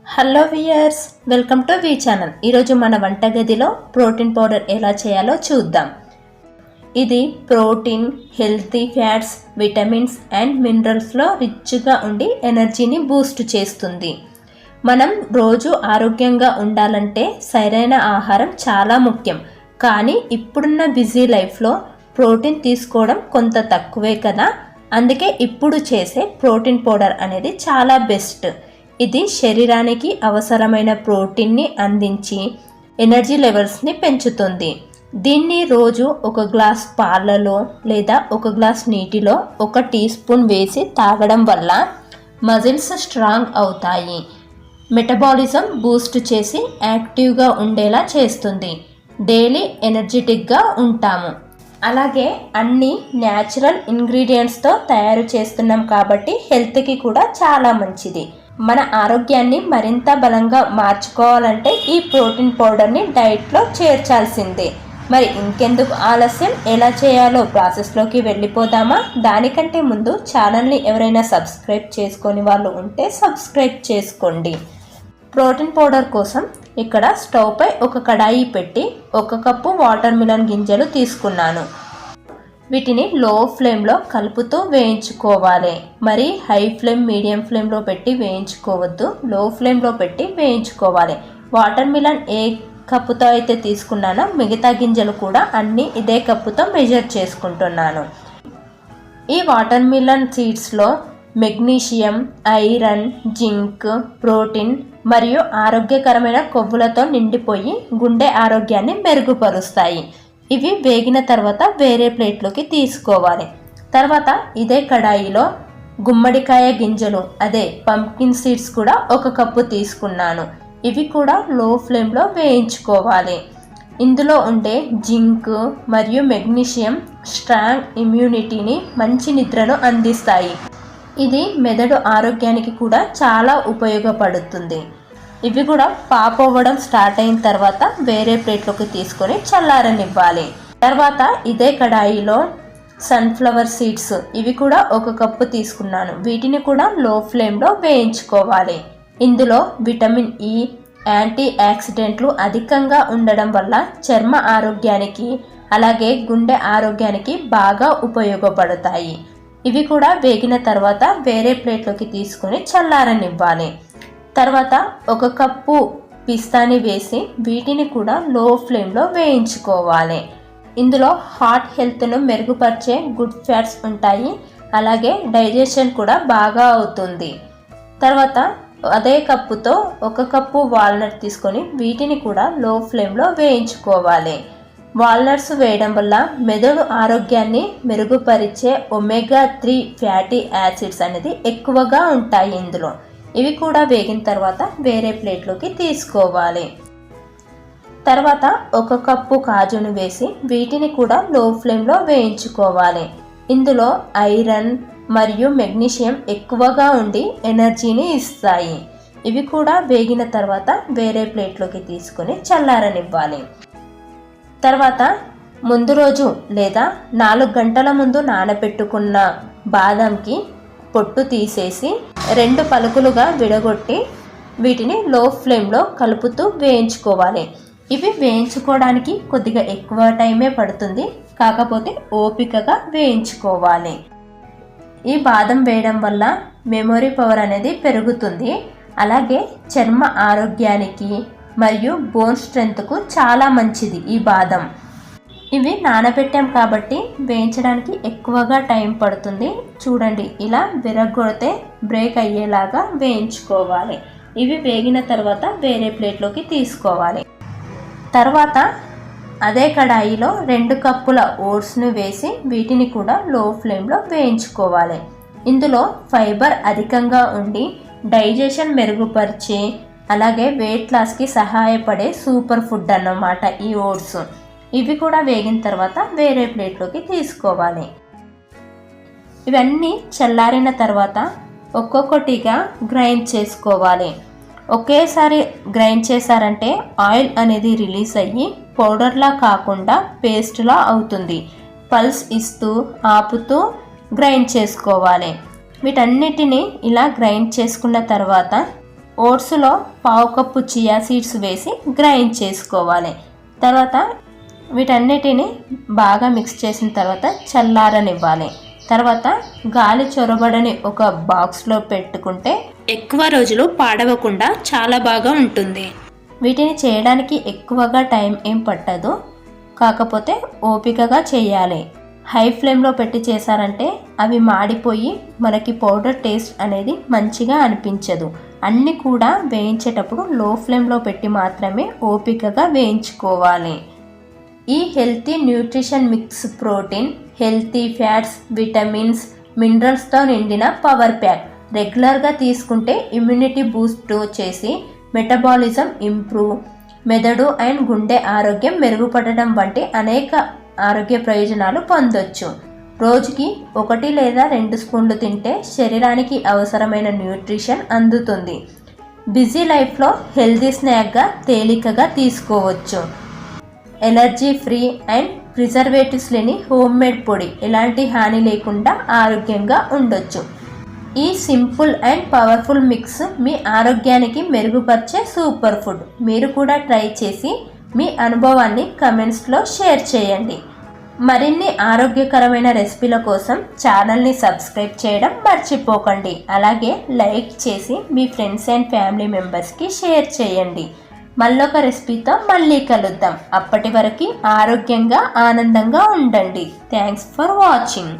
Hello viewers, welcome to V channel. ఈరోజు మన వంటగదిలో ప్రోటీన్ పౌడర్ ఎలా చేయాలో చూద్దాం. ఇది protein, healthy fats, vitamins and మినరల్స్లో రిచ్గా ఉండి ఎనర్జీని బూస్ట్ చేస్తుంది. మనం రోజు ఆరోగ్యంగా ఉండాలంటే సరైన ఆహారం చాలా ముఖ్యం. కానీ ఇప్పుడున్న బిజీ లైఫ్లో ప్రోటీన్ తీసుకోవడం కొంత తక్కువే కదా. అందుకే ఇప్పుడు చేసే ప్రోటీన్ పౌడర్ అనేది చాలా బెస్ట్. ఇది శరీరానికి అవసరమైన ప్రోటీన్ని అందించి ఎనర్జీ లెవెల్స్ని పెంచుతుంది. దీన్ని రోజు ఒక గ్లాస్ పాలలో లేదా ఒక గ్లాస్ నీటిలో 1 టీ స్పూన్ వేసి తాగడం వల్ల మజిల్స్ స్ట్రాంగ్ అవుతాయి. మెటబాలిజం బూస్ట్ చేసి యాక్టివ్గా ఉండేలా చేస్తుంది. డైలీ ఎనర్జెటిక్గా ఉంటాము. అలాగే అన్ని న్యాచురల్ ఇంగ్రీడియంట్స్తో తయారు చేస్తున్నాం కాబట్టి హెల్త్కి కూడా చాలా మంచిది. మన ఆరోగ్యాన్ని మరింత బలంగా మార్చుకోవాలంటే ఈ ప్రోటీన్ పౌడర్ని డైట్లో చేర్చాల్సిందే. మరి ఇంకెందుకు ఆలస్యం, ఎలా చేయాలో ప్రాసెస్లోకి వెళ్ళిపోదామా? దానికంటే ముందు ఛానల్ని ఎవరైనా సబ్స్క్రైబ్ చేసుకొని వాళ్ళు ఉంటే సబ్స్క్రైబ్ చేసుకోండి. ప్రోటీన్ పౌడర్ కోసం ఇక్కడ స్టవ్ పై ఒక కడాయి పెట్టి 1 కప్పు వాటర్ మిలన్ గింజలు తీసుకున్నాను. వీటిని లో ఫ్లేమ్లో కలుపుతూ వేయించుకోవాలి. మరి హై ఫ్లేమ్, మీడియం ఫ్లేమ్లో పెట్టి వేయించుకోవద్దు. లో ఫ్లేమ్లో పెట్టి వేయించుకోవాలి. వాటర్ మిలన్ ఏ కప్పుతో అయితే తీసుకున్నానో మిగతా గింజలు కూడా అన్నీ ఇదే కప్పుతో మెజర్ చేసుకుంటున్నాను. ఈ వాటర్ మిలన్ సీడ్స్లో మెగ్నీషియం, ఐరన్, జింక్, ప్రోటీన్ మరియు ఆరోగ్యకరమైన కొవ్వులతో నిండిపోయి గుండె ఆరోగ్యాన్ని మెరుగుపరుస్తాయి. ఇవి వేగిన తర్వాత వేరే ప్లేట్లోకి తీసుకోవాలి. తర్వాత ఇదే కడాయిలో గుమ్మడికాయ గింజలు, అదే పంప్కిన్ సీడ్స్ కూడా 1 కప్పు తీసుకున్నాను. ఇవి కూడా లో ఫ్లేమ్లో వేయించుకోవాలి. ఇందులో ఉండే జింక్ మరియు మెగ్నీషియం స్ట్రాంగ్ ఇమ్యూనిటీని, మంచి నిద్రను అందిస్తాయి. ఇది మెదడు ఆరోగ్యానికి కూడా చాలా ఉపయోగపడుతుంది. ఇవి కూడా పాప్ అవ్వడం స్టార్ట్ అయిన తర్వాత వేరే ప్లేట్లోకి తీసుకొని చల్లారనివ్వాలి. తర్వాత ఇదే కడాయిలో సన్ఫ్లవర్ సీడ్స్, ఇవి కూడా 1 కప్పు తీసుకున్నాను. వీటిని కూడా లో ఫ్లేమ్లో వేయించుకోవాలి. ఇందులో విటమిన్ ఈ, యాంటీ ఆక్సిడెంట్లు అధికంగా ఉండడం వల్ల చర్మ ఆరోగ్యానికి, అలాగే గుండె ఆరోగ్యానికి బాగా ఉపయోగపడతాయి. ఇవి కూడా వేగిన తర్వాత వేరే ప్లేట్లోకి తీసుకొని చల్లారనివ్వాలి. తర్వాత 1 కప్పు పిస్తాని వేసి వీటిని కూడా లో ఫ్లేమ్లో వేయించుకోవాలి. ఇందులో హార్ట్ హెల్త్ను మెరుగుపరిచే గుడ్ ఫ్యాట్స్ ఉంటాయి. అలాగే డైజెషన్ కూడా బాగా అవుతుంది. తర్వాత అదే కప్పుతో 1 కప్పు వాల్నట్ తీసుకొని వీటిని కూడా లో ఫ్లేమ్లో వేయించుకోవాలి. వాల్నట్స్ వేయడం వల్ల మెదడు ఆరోగ్యాన్ని మెరుగుపరిచే ఒమేగా 3 ఫ్యాటీ యాసిడ్స్ అనేది ఎక్కువగా ఉంటాయి ఇందులో. ఇవి కూడా వేగిన తర్వాత వేరే ప్లేట్లోకి తీసుకోవాలి. తర్వాత 1 కప్పు కాజును వేసి వీటిని కూడా లో ఫ్లేమ్లో వేయించుకోవాలి. ఇందులో ఐరన్ మరియు మెగ్నీషియం ఎక్కువగా ఉండి ఎనర్జీని ఇస్తాయి. ఇవి కూడా వేగిన తర్వాత వేరే ప్లేట్లోకి తీసుకొని చల్లారనివ్వాలి. తర్వాత ముందు రోజు లేదా 4 గంటల ముందు నానబెట్టుకున్న బాదంకి పొట్టు తీసేసి 2 పలుకులుగా విడగొట్టి వీటిని లో ఫ్లేమ్లో కలుపుతూ వేయించుకోవాలి. ఇవి వేయించుకోవడానికి కొద్దిగా ఎక్కువ టైమే పడుతుంది, కాకపోతే ఓపికగా వేయించుకోవాలి. ఈ బాదం వేయడం వల్ల మెమొరీ పవర్ అనేది పెరుగుతుంది. అలాగే చర్మ ఆరోగ్యానికి మరియు బోన్ స్ట్రెంగ్త్కు చాలా మంచిది ఈ బాదం. ఇవి నానబెట్టాం కాబట్టి వేయించడానికి ఎక్కువగా టైం పడుతుంది. చూడండి, ఇలా విరగొడితే బ్రేక్ అయ్యేలాగా వేయించుకోవాలి. ఇవి వేగిన తర్వాత వేరే ప్లేట్లోకి తీసుకోవాలి. తర్వాత అదే కడాయిలో 2 కప్పుల ఓట్స్ను వేసి వీటిని కూడా లో ఫ్లేమ్లో వేయించుకోవాలి. ఇందులో ఫైబర్ అధికంగా ఉండి డైజెషన్ మెరుగుపరిచే, అలాగే వెయిట్ లాస్కి సహాయపడే సూపర్ ఫుడ్ అన్నమాట ఈ ఓట్స్. ఇవి కూడా వేగిన తర్వాత వేరే ప్లేట్లోకి తీసుకోవాలి. ఇవన్నీ చల్లారిన తర్వాత ఒక్కొక్కటిగా గ్రైండ్ చేసుకోవాలి. ఒకేసారి గ్రైండ్ చేశారంటే ఆయిల్ అనేది రిలీజ్ అయ్యి పౌడర్లా కాకుండా పేస్ట్లా అవుతుంది. పల్స్ ఇస్తూ ఆపుతూ గ్రైండ్ చేసుకోవాలి. వీటన్నిటిని ఇలా గ్రైండ్ చేసుకున్న తర్వాత ఓట్స్లో పావు కప్పు చియా సీడ్స్ వేసి గ్రైండ్ చేసుకోవాలి. తర్వాత వీటన్నిటిని బాగా మిక్స్ చేసిన తర్వాత చల్లారనివ్వాలి. తర్వాత గాలి చొరబడని ఒక బాక్స్లో పెట్టుకుంటే ఎక్కువ రోజులు పాడవకుండా చాలా బాగా ఉంటుంది. వీటిని చేయడానికి ఎక్కువగా టైం ఏం పట్టదు, కాకపోతే ఓపికగా చేయాలి. హై ఫ్లేమ్లో పెట్టి చేశారంటే అవి మాడిపోయి మనకి పౌడర్ టేస్ట్ అనేది మంచిగా అనిపించదు. అన్నీ కూడా వేయించేటప్పుడు లో ఫ్లేమ్లో పెట్టి మాత్రమే ఓపికగా వేయించుకోవాలి. ఈ healthy nutrition mix protein, healthy fats, vitamins, మినరల్స్తో నిండిన పవర్ ప్యాక్. రెగ్యులర్గా తీసుకుంటే ఇమ్యూనిటీ బూస్ట్ చేసి మెటబాలిజం ఇంప్రూవ్, మెదడు అండ్ గుండె ఆరోగ్యం మెరుగుపడడం వంటి అనేక ఆరోగ్య ప్రయోజనాలు పొందొచ్చు. రోజుకి 1 లేదా 2 స్పూన్లు తింటే శరీరానికి అవసరమైన న్యూట్రిషన్ అందుతుంది. బిజీ లైఫ్లో హెల్తీ స్నాక్గా తేలికగా తీసుకోవచ్చు. ఎలర్జీ ఫ్రీ అండ్ ప్రిజర్వేటివ్స్ లేని హోమ్ మేడ్ పొడి ఎలాంటి హాని లేకుండా ఆరోగ్యంగా ఉండొచ్చు. ఈ సింపుల్ అండ్ పవర్ఫుల్ మిక్స్ మీ ఆరోగ్యానికి మెరుగుపరిచే సూపర్ ఫుడ్. మీరు కూడా ట్రై చేసి మీ అనుభవాన్ని కమెంట్స్లో షేర్ చేయండి. మరిన్ని ఆరోగ్యకరమైన రెసిపీల కోసం ఛానల్ని సబ్స్క్రైబ్ చేయడం మర్చిపోకండి. అలాగే లైక్ చేసి మీ ఫ్రెండ్స్ అండ్ ఫ్యామిలీ మెంబర్స్కి షేర్ చేయండి. మళ్ళొక రెసిపీతో మళ్ళీ కలుద్దాం. అప్పటి వరకు ఆరోగ్యంగా ఆనందంగా ఉండండి. Thanks for watching.